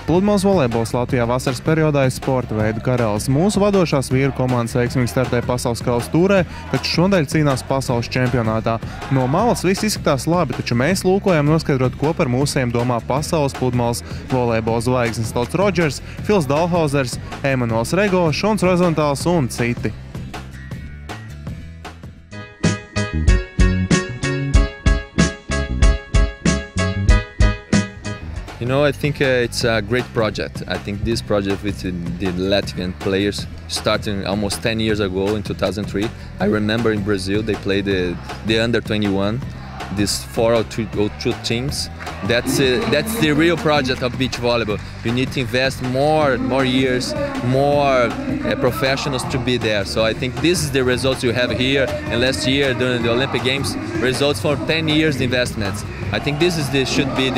Pludmales volejbols Latvijā vasaras periodā ir sporta veidu karalis. Mūsu vadošās vīru komandas veiksmīgi startē pasaules kausa tūrē, taču šonedēļ cīnās pasaules čempionātā. No malas viss izskatās labi, taču mēs lūkojam noskaidrot, ko par mūsiem domā pasaules pludmales volejbola zvaigznes Todds Rodžers, Fils Dalhausers, Emanuels Rego, Šons Rosenthals un citi. You know, I think it's a great project. I think this project with the Latvian players started almost 10 years ago in 2003. I remember in Brazil they played the under-21, these 4-2 teams. That's the real project of beach volleyball. You need to invest more years, more professionals to be there. So I think this is the results you have here. And last year during the Olympic Games, results for 10 years investments. I think this is should be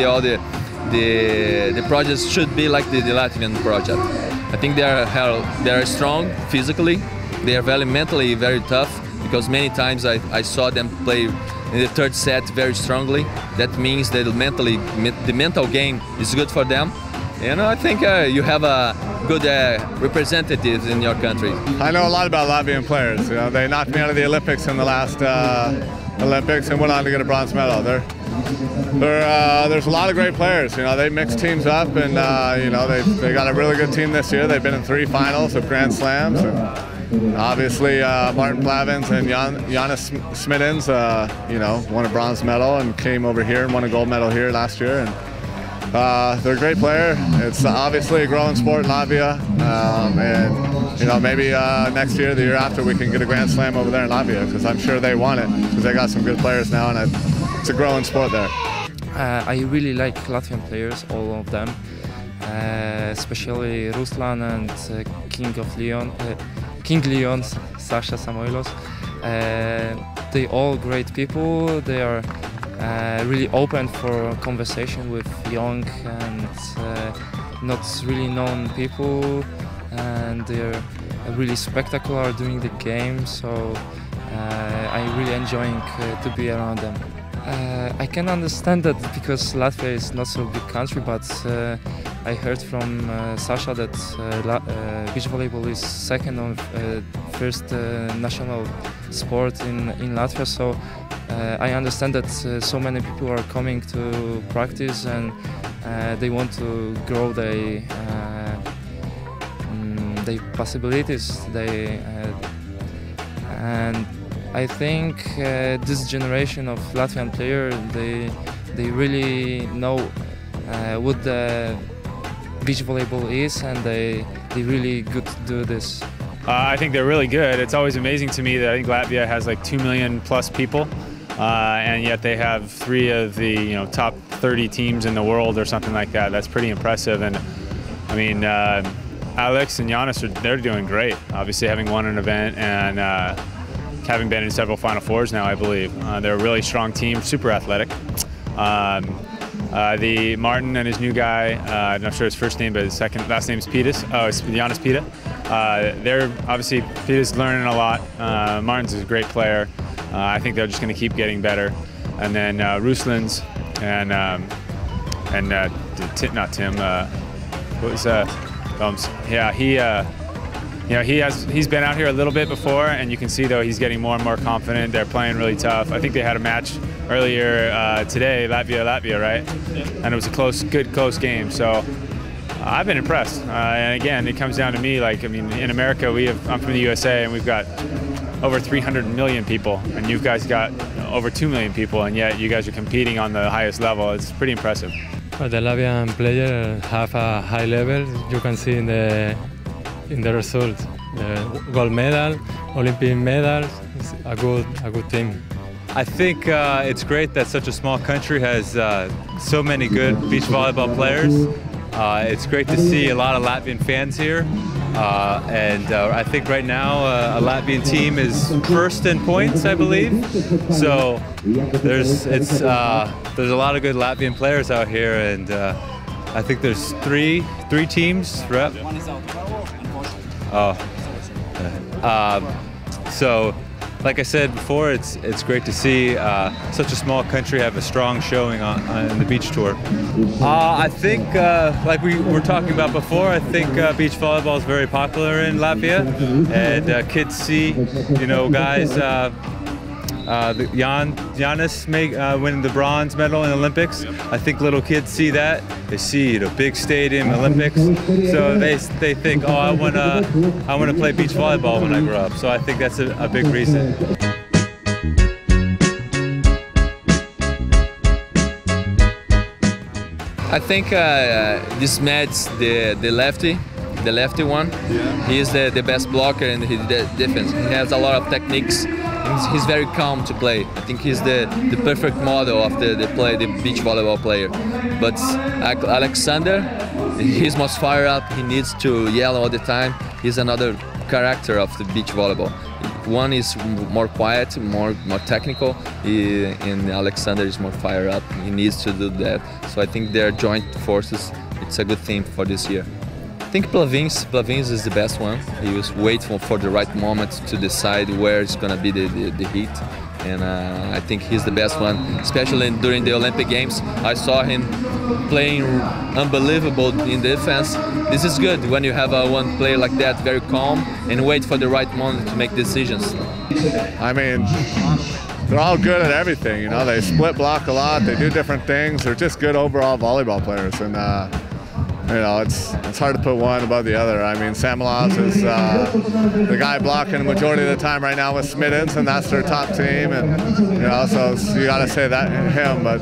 the projects should be like the Latvian project. I think they are strong physically. They are very mentally very tough, because many times I saw them play in the third set very strongly. That means that the mental game is good for them. And I think you have a good representatives in your country. I know a lot about Latvian players. You know, they knocked me out of the Olympics in the last Olympics and went on to get a bronze medal. There's a lot of great players. You know, they mix teams up, and you know, they got a really good team this year. They've been in 3 finals of Grand Slams. And obviously, Martin Plavins and Janis Smittins, you know, won a bronze medal and came over here and won a gold medal here last year. And they're a great player. It's obviously a growing sport in Latvia, and you know, maybe next year, the year after, we can get a Grand Slam over there in Latvia, because I'm sure they want it, because they got some good players now, and it's a growing sport there. I really like Latvian players, all of them, especially Ruslan and King Leon, Sasha Samoilos. They all great people. They are really open for conversation with young and not really known people, and they're really spectacular during the game. So I'm really enjoying to be around them. I can understand that, because Latvia is not so big country, but I heard from Sasha that beach volleyball is second on first national sport in Latvia. So I understand that so many people are coming to practice, and they want to grow their possibilities. And I think this generation of Latvian players, they really know what the beach volleyball is, and they really good to do this. I think they're really good. It's always amazing to me that I think Latvia has like 2 million plus people, and yet they have 3 of the top 30 teams in the world or something like that. That's pretty impressive. And I mean, Alex and Janis, they're doing great. Obviously, having won an event and having been in several Final Fours now, I believe. They're a really strong team, super athletic. The Martin and his new guy, I'm not sure his first name, but his last name is Pitas. Oh, it's Janis Pita. They're obviously, Pita's learning a lot. Martin's a great player. I think they're just going to keep getting better. And then Ruslan's and not Tim. What was yeah, he's been out here a little bit before, and you can see though he's getting more and more confident. They're playing really tough. I think they had a match earlier today, Latvia, right? And it was a good close game. So I've been impressed. And again, it comes down to me. Like, I mean, in America, I'm from the USA, and we've got over 300 million people, and you guys got over 2 million people, and yet you guys are competing on the highest level. It's pretty impressive. The Latvian players have a high level. You can see in the results. Gold medal, Olympic medals. It's a good team. I think it's great that such a small country has so many good beach volleyball players. It's great to see a lot of Latvian fans here. And I think right now a Latvian team is first in points, I believe. So there's a lot of good Latvian players out here, and I think there's three teams. Rep. One is out. Oh. So like I said before, it's great to see such a small country have a strong showing on the beach tour. I think, like we were talking about before, I think beach volleyball is very popular in Latvia, and kids see, you know, guys. Giannis winning the bronze medal in the Olympics. I think little kids see that. They see a big stadium, Olympics, so they think, oh, I wanna play beach volleyball when I grow up. So I think that's a big reason. I think this match, the lefty one, he is the best blocker in his defense. He has a lot of techniques. He's very calm to play. I think he's the perfect model of the beach volleyball player. But Alexander, he's most fired up. He needs to yell all the time. He's another character of the beach volleyball. One is more quiet, more technical, and Alexander is more fired up. He needs to do that. So I think their joint forces, it's a good thing for this year. I think Plavins is the best one. He was waiting for the right moment to decide where it's going to be the heat. And I think he's the best one, especially during the Olympic Games. I saw him playing unbelievable in defense. This is good when you have one player like that, very calm, and wait for the right moment to make decisions. I mean, they're all good at everything, you know. They split block a lot, they do different things. They're just good overall volleyball players. And you know, it's hard to put one above the other. I mean, Samulovs is the guy blocking the majority of the time right now with Smiddens, and that's their top team. And you know, so you got to say that him. But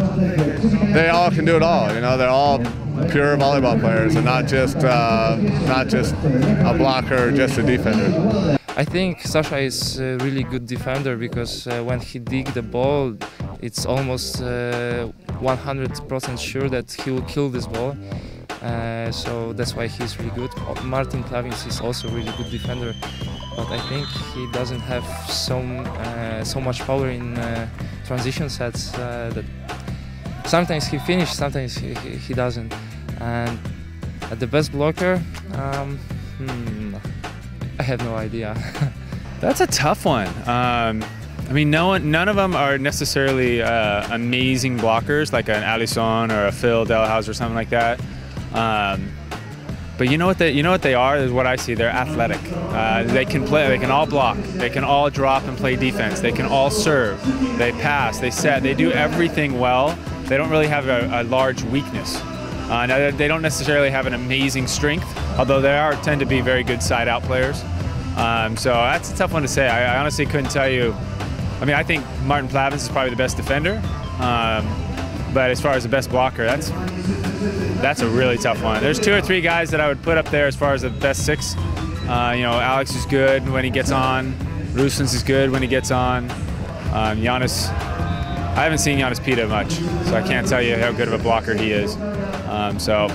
they all can do it all. You know, they're all pure volleyball players, and not just a blocker or just a defender. I think Sasha is a really good defender because when he dig the ball, it's almost 100% sure that he will kill this ball. So that's why he's really good. Martin Plavins is also a really good defender, but I think he doesn't have so much power in transition sets that sometimes he finishes, sometimes he doesn't. And at the best blocker, I have no idea. That's a tough one. I mean, none of them are necessarily amazing blockers like an Alisson or a Phil Dalhausser or something like that. But you know what they are is what I see. They're athletic. They can play. They can all block. They can all drop and play defense. They can all serve. They pass. They set. They do everything well. They don't really have a large weakness. Now, they don't necessarily have an amazing strength, although they tend to be very good side-out players. So that's a tough one to say. I honestly couldn't tell you. I mean, I think Martin Plavins is probably the best defender. But as far as the best blocker, that's a really tough one. There's 2 or 3 guys that I would put up there as far as the best 6. You know, Alex is good when he gets on. Rusens is good when he gets on. Giannis, I haven't seen Giannis Pita much, so I can't tell you how good of a blocker he is. So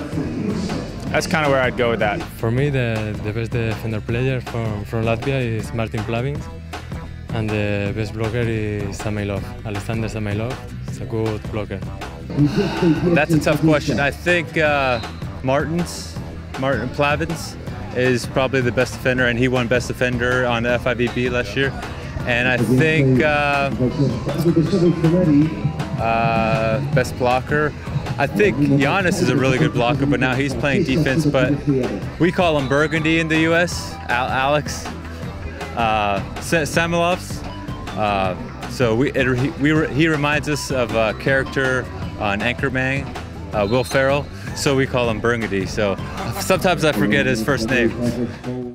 that's kind of where I'd go with that. For me, the best defender player from Latvia is Martin Plavins, and the best blocker is Samailov, Alexander Samailov. He's a good blocker. That's a tough question. I think Martin Plavins is probably the best defender, and he won best defender on the FIVB last year. And I think best blocker, I think Giannis is a really good blocker, but now he's playing defense. But we call him Burgundy in the U.S. Alex Samulovs. So he reminds us of a character on Anchorman, Will Ferrell. So we call him Burgundy. So sometimes I forget his first name.